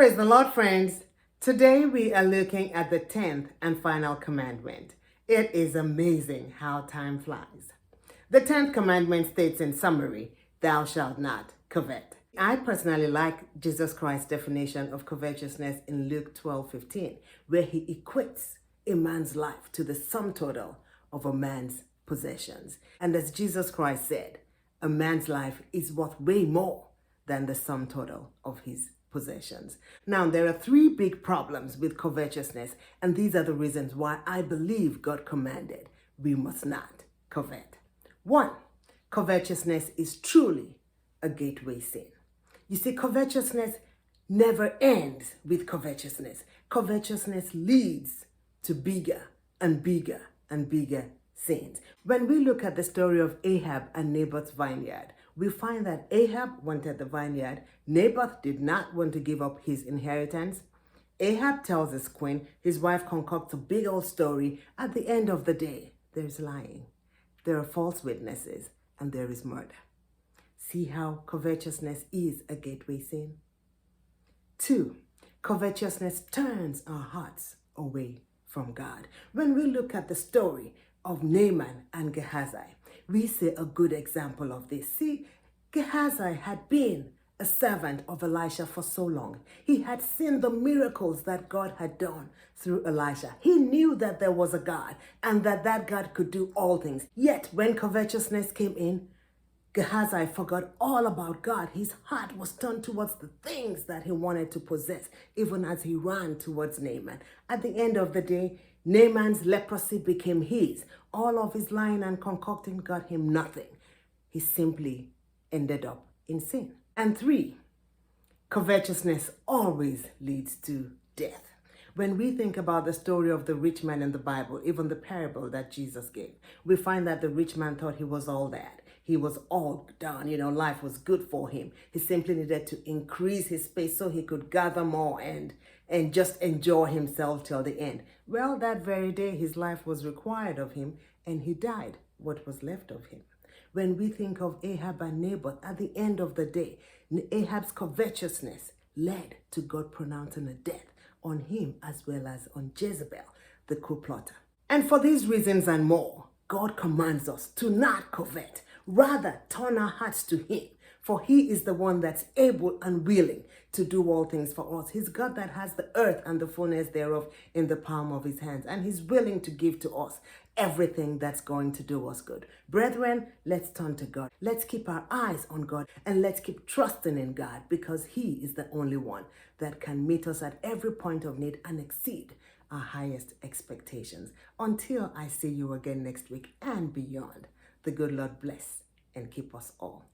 Praise the Lord, friends. Today we are looking at the 10th and final commandment. It is amazing how time flies. The 10th commandment states in summary, thou shalt not covet. I personally like Jesus Christ's definition of covetousness in Luke 12:15, where he equates a man's life to the sum total of a man's possessions. And as Jesus Christ said, a man's life is worth way more than the sum total of his possessions. Now, there are three big problems with covetousness, and these are the reasons why I believe God commanded we must not covet. One, covetousness is truly a gateway sin. You see, covetousness never ends with covetousness. Covetousness leads to bigger and bigger and bigger sins. When we look at the story of Ahab and Naboth's vineyard, we find that Ahab wanted the vineyard. Naboth did not want to give up his inheritance. Ahab tells his queen, his wife concocts a big old story. At the end of the day, there's lying. There are false witnesses and there is murder. See how covetousness is a gateway sin? Two, covetousness turns our hearts away from God. When we look at the story of Naaman and Gehazi, we see a good example of this. See, Gehazi had been a servant of Elisha for so long. He had seen the miracles that God had done through Elisha. He knew that there was a God and that God could do all things. Yet when covetousness came in, Gehazi forgot all about God. His heart was turned towards the things that he wanted to possess, even as he ran towards Naaman. At the end of the day, Naaman's leprosy became his. All of his lying and concocting got him nothing. He simply ended up in sin. And three, covetousness always leads to death. When we think about the story of the rich man in the Bible, even the parable that Jesus gave, we find that the rich man thought he was all that. He was all done, life was good for him. He simply needed to increase his space so he could gather more and just enjoy himself till the end. Well, that very day, his life was required of him and he died what was left of him. When we think of Ahab and Naboth, at the end of the day, Ahab's covetousness led to God pronouncing a death on him as well as on Jezebel, the co-plotter. And for these reasons and more, God commands us to not covet, rather turn our hearts to him, for he is the one that's able and willing to do all things for us. He's God that has the earth and the fullness thereof in the palm of his hands, and he's willing to give to us everything that's going to do us good. Brethren, let's turn to God. Let's keep our eyes on God and let's keep trusting in God, because he is the only one that can meet us at every point of need and exceed our highest expectations. Until I see you again next week and beyond, the good Lord bless and keep us all.